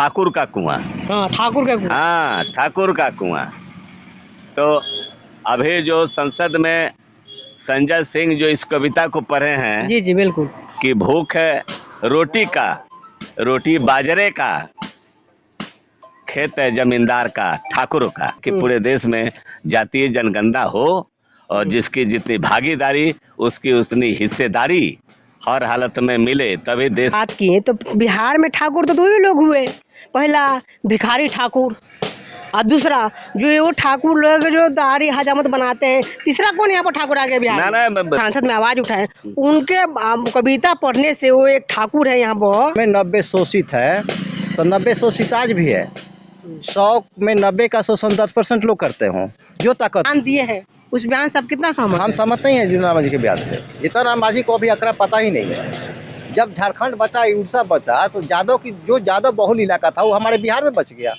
ठाकुर का कुआं। हाँ, ठाकुर का कुआं। हाँ, ठाकुर का कुआं। तो अभी जो संसद में संजय सिंह जो इस कविता को पढ़े हैं जी जी बिल्कुल। कि भूख है रोटी का, रोटी बाजरे का, खेत है जमींदार का, ठाकुर का, कि पूरे देश में जातीय जनगणना हो और जिसकी जितनी भागीदारी उसकी उतनी हिस्सेदारी हर हालत में मिले, तभी देश। बात की तो बिहार में ठाकुर तो दो ही लोग हुए, पहला भिखारी ठाकुर और दूसरा जो ये वो ठाकुर लोग जो दाढ़ी हजामत बनाते हैं, तीसरा कौन यहाँ पर ठाकुर आ गया बिहार में? सांसद में आवाज उठाए, उनके कविता पढ़ने से वो एक ठाकुर है यहाँ पर। में 90 शोषित है तो 90 शोषित आज भी है। 100 में 90 का शोषण 10% लोग करते हों जो ताकत बयान दिए हैं, उस बयान से आप कितना सहमत हम हैं? सहमत नहीं है जीतन राम मांझी के बयान से। जीतन राम मांझी को अभी आंकड़ा पता ही नहीं है। जब झारखंड बचा, उड़ीसा बचा, तो यादव बहुल इलाका था वो हमारे बिहार में बच गया।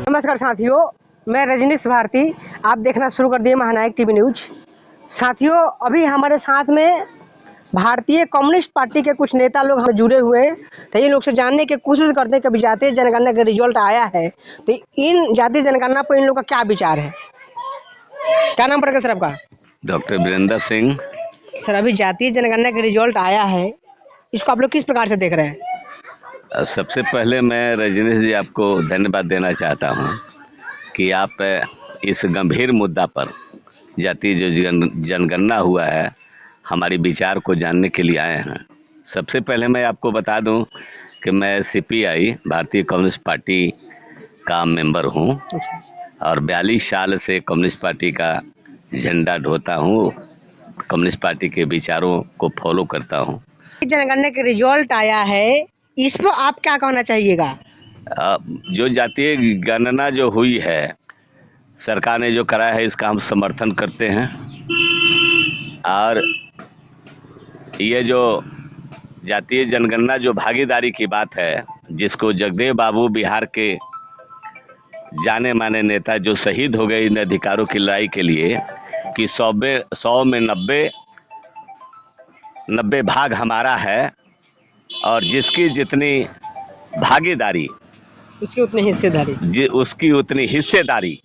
नमस्कार साथियों, मैं रजनीश भारती, आप देखना शुरू कर दिए महानायक टीवी न्यूज। साथियों, अभी हमारे साथ में भारतीय कम्युनिस्ट पार्टी के कुछ नेता लोग हम जुड़े हुए हैं, तो इन लोग से जानने की कोशिश करते हैं कि अभी जातीय जनगणना का रिजल्ट आया है तो इन जातीय जनगणना पर इन लोग का क्या विचार है। क्या नाम पड़ेगा सर आपका? डॉक्टर वीरेंद्र सिंह। सर, अभी जातीय जनगणना का रिजल्ट आया है, इसको आप लोग किस प्रकार से देख रहे हैं? सबसे पहले मैं रजनीश जी आपको धन्यवाद देना चाहता हूँ कि आप इस गंभीर मुद्दा पर, जातीय जो जनगणना हुआ है, हमारी विचार को जानने के लिए आए हैं। सबसे पहले मैं आपको बता दूं कि मैं सीपीआई भारतीय कम्युनिस्ट पार्टी का मेंबर हूं और 42 साल से कम्युनिस्ट पार्टी का झंडा ढोता हूं, कम्युनिस्ट पार्टी के विचारों को फॉलो करता हूं। जनगणना का रिजल्ट आया है, इस पर आप क्या कहना चाहिएगा? जो जातीय गणना जो हुई है, सरकार ने जो कराया है, इसका हम समर्थन करते हैं। और ये जो जातीय जनगणना जो भागीदारी की बात है, जिसको जगदेव बाबू बिहार के जाने माने नेता जो शहीद हो गए इन अधिकारों की लड़ाई के लिए कि 100 में 90 भाग हमारा है और जिसकी जितनी भागीदारी उसकी उतनी हिस्सेदारी, उसकी उतनी हिस्सेदारी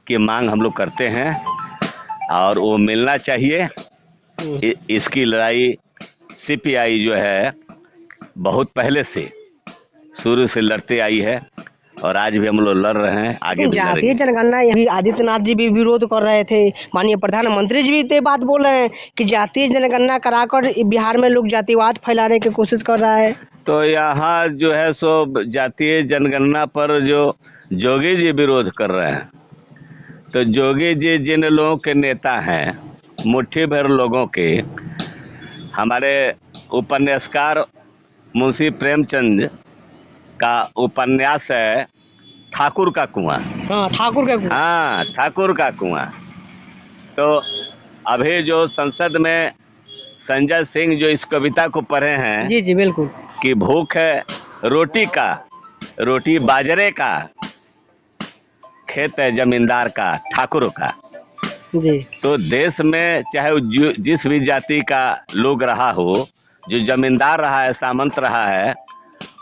की मांग हम लोग करते हैं और वो मिलना चाहिए। इसकी लड़ाई सीपीआई जो है बहुत पहले से शुरू से लड़ते आई है और आज भी हम लोग लड़ रहे हैं, आगे भी जातीय लड़ेंगे। जनगणना यही आदित्यनाथ जी भी विरोध कर रहे थे, माननीय प्रधानमंत्री जी भी तो बात बोल रहे हैं कि जातीय जनगणना कराकर बिहार में लोग जातिवाद फैलाने की कोशिश कर रहा है। तो यहाँ जो है सो जातीय जनगणना पर जो जोगी जी विरोध कर रहे हैं, तो जोगी जी जिन लोगों के नेता हैं, मुट्ठी भर लोगों के, हमारे उपन्यासकार मुंशी प्रेमचंद का उपन्यास है ठाकुर का कुआं। हाँ, ठाकुर का कुआं। हाँ, ठाकुर का कुआं। तो अभी जो संसद में संजय सिंह जो इस कविता को पढ़े हैं जी जी बिल्कुल, कि भूख है रोटी का, रोटी बाजरे का, खेत है जमींदार का, ठाकुर का। जी। तो देश में चाहे वो जिस भी जाति का लोग रहा हो, जो जमींदार रहा है, सामंत रहा है,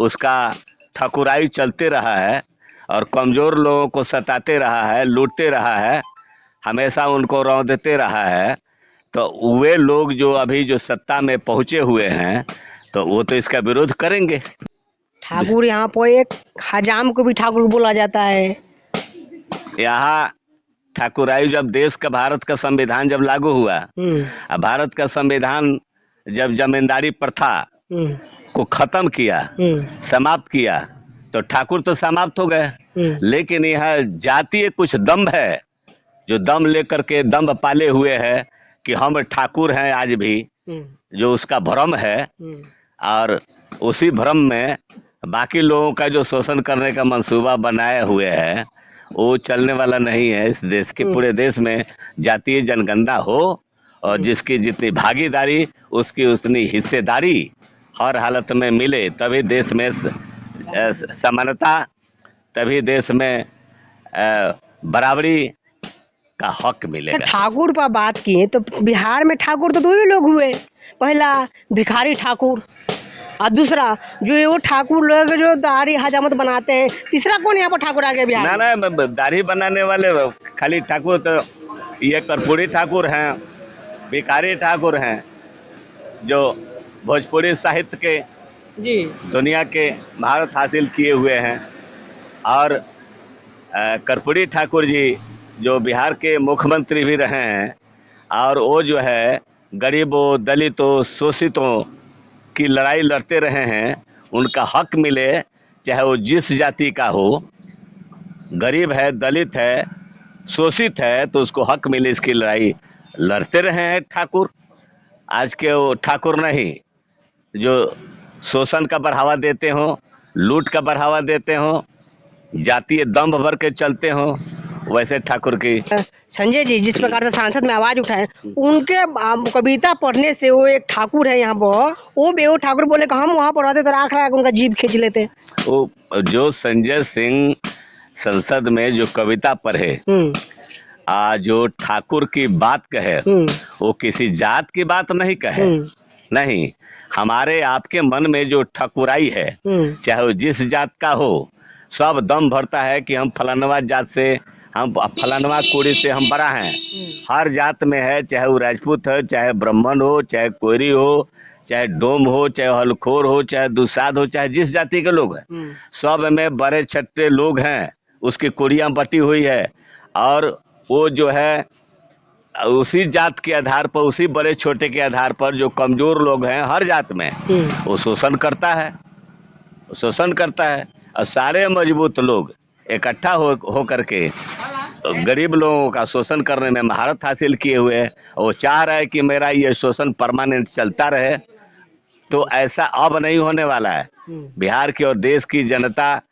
उसका ठकुराई चलते रहा है और कमज़ोर लोगों को सताते रहा है, लूटते रहा है, हमेशा उनको रौंदते रहा है। तो वे लोग जो अभी जो सत्ता में पहुँचे हुए हैं, तो वो तो इसका विरोध करेंगे। ठाकुर यहाँ पर एक हजाम को भी ठाकुर बोला जाता है। यहाँ ठाकुराई जब देश का, भारत का संविधान जब लागू हुआ, भारत का संविधान जब जमींदारी प्रथा को खत्म किया, समाप्त किया, तो ठाकुर तो समाप्त हो गए। लेकिन यह जातीय कुछ दम्भ है, जो दम लेकर के दम्भ पाले हुए है कि हम ठाकुर हैं आज भी, जो उसका भ्रम है और उसी भ्रम में बाकी लोगों का जो शोषण करने का मंसूबा बनाए हुए है, वो चलने वाला नहीं है। इस देश के, पूरे देश में जातीय जनगणना हो और जिसकी जितनी भागीदारी उसकी उतनी हिस्सेदारी हर हालत में मिले, तभी देश में समानता, तभी देश में बराबरी का हक मिलेगा। ठाकुर पर बात किए तो बिहार में ठाकुर तो दो ही लोग हुए, पहला भिखारी ठाकुर और दूसरा जो ये वो ठाकुर लोग जो दाढ़ी हजामत बनाते हैं, तीसरा कौन यहाँ पर ठाकुर आ गया बिहार में? ना दाढ़ी बनाने वाले खाली ठाकुर तो ये कर्पूरी ठाकुर हैं, भिखारी ठाकुर हैं, जो भोजपुरी साहित्य के जी दुनिया के महारत हासिल किए हुए हैं। और कर्पूरी ठाकुर जी जो बिहार के मुख्यमंत्री भी रहे हैं, और वो जो है गरीबों, दलितों, शोषितों की लड़ाई लड़ते रहे हैं। उनका हक मिले, चाहे वो जिस जाति का हो, गरीब है, दलित है, शोषित है, तो उसको हक मिले, इसकी लड़ाई लड़ते रहे हैं ठाकुर। आज के वो ठाकुर नहीं जो शोषण का बढ़ावा देते हो, लूट का बढ़ावा देते हो, जातीय दंभ भर के चलते हो, वैसे ठाकुर की। संजय जी जिस प्रकार से सांसद में आवाज उठाए, उनके कविता पढ़ने से वो एक ठाकुर है यहाँ पर, वो बेओ ठाकुर बोले कि हम वहाँ पर रहते तो आँख लगा के उनका जीभ खींच लेते। वो जो संजय सिंह संसद में जो कविता पढ़े, जो ठाकुर की बात कहे, वो किसी जात की बात नहीं कहे, नहीं, हमारे आपके मन में जो ठकुराई है, चाहे वो जिस जात का हो, सब दम भरता है कि हम फलानवा जात से, हम फलानवा कुड़ी से हम बड़ा हैं। हर जात में है, चाहे वो राजपूत हो, चाहे ब्राह्मण हो, चाहे कोयरी हो, चाहे डोम हो, चाहे हलखोर हो, चाहे दुसाध हो, चाहे जिस जाति के लोग हैं, सब में बड़े छट्टे लोग हैं, उसकी कुड़ियाँ बटी हुई है। और वो जो है उसी जात के आधार पर, उसी बड़े छोटे के आधार पर जो कमजोर लोग हैं हर जात में, वो शोषण करता है, शोषण करता है। और सारे मजबूत लोग इकट्ठा हो करके गरीब लोगों का शोषण करने में महारत हासिल किए हुए हैं। वो चाह रहा है कि मेरा ये शोषण परमानेंट चलता रहे, तो ऐसा अब नहीं होने वाला है। बिहार की और देश की जनता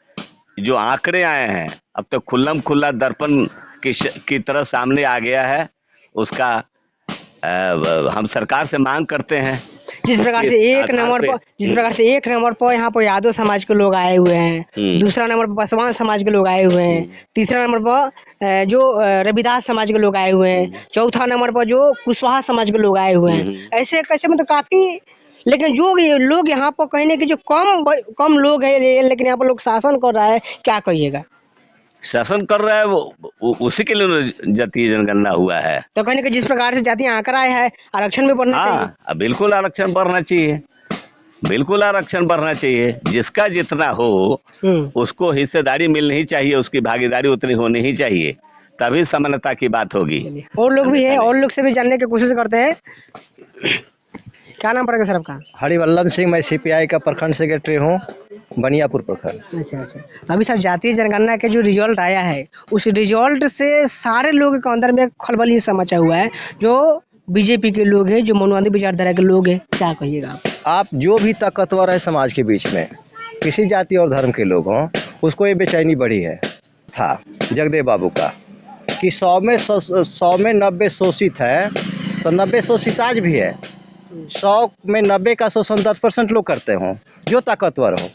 जो आंकड़े आए हैं, अब तो खुल्लम खुल्ला दर्पण की तरह सामने आ गया है, उसका हम सरकार से मांग करते हैं। जिस प्रकार से एक नंबर पर यहाँ पर यादव समाज के लोग आए हुए हैं, दूसरा नंबर पर पासवान समाज के लोग आए हुए हैं, तीसरा नंबर पर जो रविदास समाज के लोग आए हुए हैं, चौथा नंबर पर जो कुशवाहा समाज के लोग आए हुए हैं। ऐसे कैसे मतलब काफी, लेकिन जो लोग यहाँ पर कहने की जो कम लोग है, लेकिन यहाँ पर लोग शासन कर रहा है, क्या कहिएगा? शासन कर रहा है वो उसी के लिए जातीय जनगणना हुआ है। तो कहने के जिस प्रकार से जातीय आंकड़ा है, आरक्षण में बढ़ना चाहिए। बिल्कुल आरक्षण बढ़ना चाहिए, बिल्कुल आरक्षण बढ़ना चाहिए। जिसका जितना हो उसको हिस्सेदारी मिलनी ही चाहिए, उसकी भागीदारी उतनी होनी ही चाहिए, तभी समानता की बात होगी। और लोग भी है, और लोग से भी जानने की कोशिश करते हैं। क्या नाम पड़ेगा सर आपका? हरिवल्लभ सिंह, मैं CPI का प्रखंड सेक्रेटरी हूँ, बनियापुर प्रखंड। अच्छा। तो अभी सर जातीय जनगणना के जो रिजल्ट आया है, उस रिजल्ट से सारे लोगों के अंदर में खलबली सा मचा हुआ है। जो बीजेपी के लोग हैं, जो मनुवादी विचारधारा के लोग हैं, क्या कहिएगा आप? जो भी ताकतवर है समाज के बीच में, किसी जाति और धर्म के लोग हों, उसको ये बेचैनी बढ़ी है था जगदेव बाबू का कि 100 में 90 शोषित है, तो 90 शोषित आज भी है। 100 में 90 का शोषण 10% लोग करते हों, जो ताकतवर हो,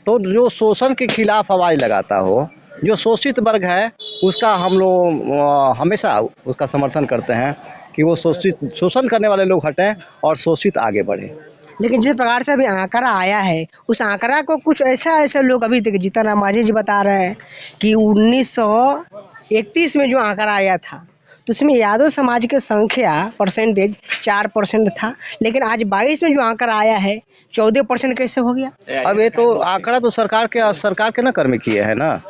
तो जो शोषण के खिलाफ आवाज़ लगाता हो, जो शोषित वर्ग है, उसका हम लोग हमेशा उसका समर्थन करते हैं कि वो शोषण करने वाले लोग हटें और शोषित आगे बढ़े। लेकिन जिस प्रकार से अभी आंकड़ा आया है, उस आंकड़ा को कुछ ऐसे लोग अभी तक, जीतन राम मांझी जी बता रहे हैं कि 1931 में जो आंकड़ा आया था, तो उसमें यादव समाज की संख्या परसेंटेज 4% था, लेकिन आज 22 में जो आंकड़ा आया है 14% कैसे हो गया? अब ये तो आंकड़ा तो सरकार के ना कर्मी किए हैं ना।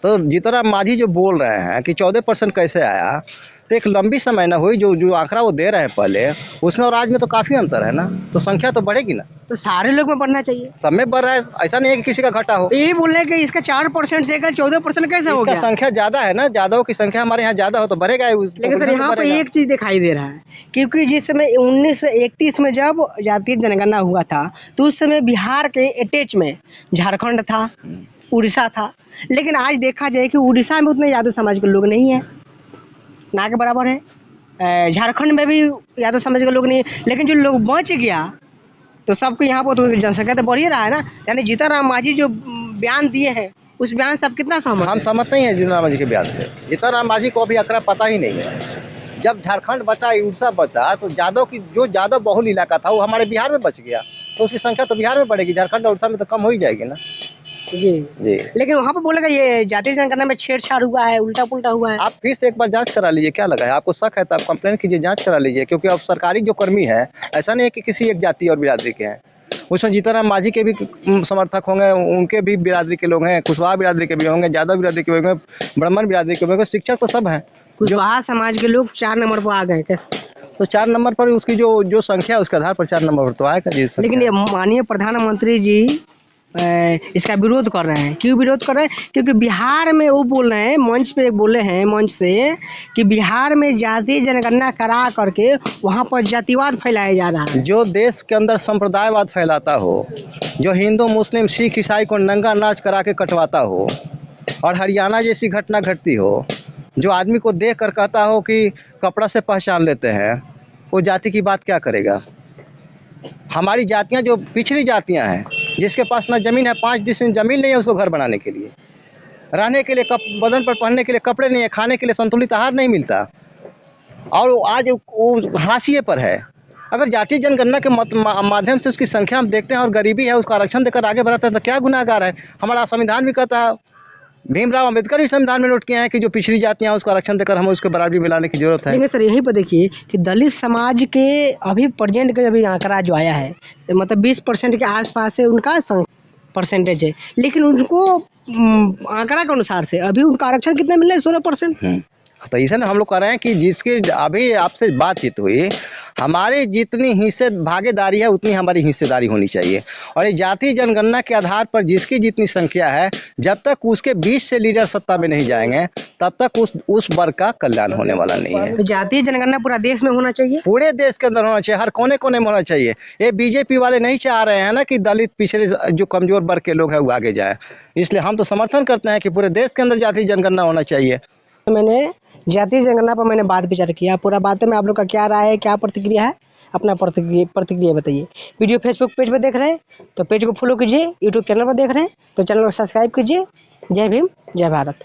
तो जीतन राम मांझी जो बोल रहे हैं कि 14% कैसे आया, तो एक लंबी समय ना हुई, जो आंकड़ा वो दे रहे हैं पहले, उसमें और आज में तो काफ़ी अंतर है ना, तो संख्या तो बढ़ेगी ना। तो सारे लोग में बढ़ना चाहिए, सब में बढ़ रहा है, ऐसा नहीं है कि किसी का घटा हो। ये बोल रहे कि इसका 4% से 14% कैसे हो गया? संख्या ज़्यादा है ना, यादव की संख्या हमारे यहाँ ज़्यादा हो तो बढ़ेगा। लेकिन सर यहाँ पे एक चीज़ दिखाई दे रहा है, क्योंकि जिस समय 1931 में जब जातीय जनगणना हुआ था, तो उस समय बिहार के अटैच में झारखंड था, उड़ीसा था, लेकिन आज देखा जाए कि उड़ीसा में उतने यादव समाज के लोग नहीं हैं, ना के बराबर है। झारखंड में भी यादव समाज के लोग नहीं है, लेकिन जो लोग बच गया तो सबको यहाँ पर तो जनसंख्या तो बढ़ ही रहा है ना। यानी जीतन राम मांझी जो बयान दिए हैं उस बयान से आप कितना सहमत हम हैं? सहमत नहीं है जीतन मांझी के बयान से। जीतन मांझी को अभी आंकड़ा पता ही नहीं है। जब झारखंड बचा, उड़ीसा बचा, तो यादव की जो यादव बहुल इलाका था वो हमारे बिहार में बच गया, तो उसकी संख्या तो बिहार में बढ़ेगी, झारखंड और उड़ीसा में तो कम हो ही जाएगी ना। जी जी, लेकिन वहाँ पे बोलेगा ये जातीय जनगणना में छेड़छाड़ हुआ है, उल्टा पुल्टा हुआ है। आप फिर से एक बार जांच करा लीजिए, क्या लगा है आपको शक है तो आप कंप्लेन कीजिए, जांच करा लीजिए, क्योंकि अब सरकारी जो कर्मी है ऐसा नहीं है कि किसी एक जाति और बिरादरी के हैं, उसमें जीतन मांझी के भी समर्थक होंगे, उनके भी बिरादरी के लोग हैं, कुशवाहा बिरादरी के भी होंगे, यादव बिरादरी के भी होंगे, ब्राह्मण बिरादरी के भी होंगे, शिक्षक तो सब हैं। कुशवाहा समाज के लोग 4 नंबर पर आ गए कैसे? तो 4 नंबर पर उसकी जो संख्या है उसके आधार पर 4 नंबर पर तो आएगा जी। लेकिन ये माननीय प्रधानमंत्री जी इसका विरोध कर रहे हैं। क्यों विरोध कर रहे हैं? क्योंकि बिहार में वो बोल रहे हैं, मंच पे बोले हैं मंच से कि बिहार में जातीय जनगणना करा करके वहाँ पर जातिवाद फैलाया जा रहा है। जो देश के अंदर संप्रदायवाद फैलाता हो, जो हिंदू मुस्लिम सिख ईसाई को नंगा नाच करा के कटवाता हो, और हरियाणा जैसी घटना घटती हो, जो आदमी को देख कर कहता हो कि कपड़ा से पहचान लेते हैं, वो जाति की बात क्या करेगा। हमारी जातियां जो पिछड़ी जातियां हैं, जिसके पास ना ज़मीन है, 5 डिसमिल ज़मीन नहीं है उसको घर बनाने के लिए, रहने के लिए बदन पर पहनने के लिए कपड़े नहीं है, खाने के लिए संतुलित आहार नहीं मिलता, और वो आज वो हाशिए पर है। अगर जातीय जनगणना के माध्यम से उसकी संख्या हम देखते हैं और गरीबी है उसका आरक्षण देकर आगे बढ़ाते हैं तो क्या गुनाहगार है। हमारा संविधान भी कहता है, भीमराव अंबेडकर भी संविधान में नोट किया है कि जो पिछड़ी जातियां उसको आरक्षण देकर हमें उसको बराबरी मिलाने की जरूरत है। लेकिन सर यहीं पर देखिए कि दलित समाज के अभी प्रेजेंट का अभी आंकड़ा जो आया है, मतलब 20% के आसपास से उनका परसेंटेज है, लेकिन उनको आंकड़ा के अनुसार से अभी उनका आरक्षण कितना मिल रहा है? 16%। तो इसे ना हम लोग कह रहे हैं कि जिसकी अभी आपसे बातचीत हुई, हमारी जितनी हिस्से भागीदारी है उतनी हमारी हिस्सेदारी होनी चाहिए, और ये जातीय जनगणना के आधार पर जिसकी जितनी संख्या है, जब तक उसके 20 से लीडर सत्ता में नहीं जाएंगे तब तक उस वर्ग का कल्याण होने वाला नहीं है। तो जातीय जनगणना पूरा देश में होना चाहिए, पूरे देश के अंदर होना चाहिए, हर कोने कोने में होना चाहिए। ये बीजेपी वाले नहीं चाह रहे हैं ना कि दलित पिछड़े जो कमजोर वर्ग के लोग हैं वो आगे जाए, इसलिए हम तो समर्थन करते हैं कि पूरे देश के अंदर जातीय जनगणना होना चाहिए। मैंने जातीय जनगणना पर मैंने बात विचार किया, पूरा बातें में आप लोग का क्या राय है, क्या प्रतिक्रिया है, अपना प्रतिक्रिया बताइए। वीडियो फेसबुक पेज पर देख रहे हैं तो पेज को फॉलो कीजिए, यूट्यूब चैनल पर देख रहे हैं तो चैनल को सब्सक्राइब कीजिए। जय भीम, जय भारत।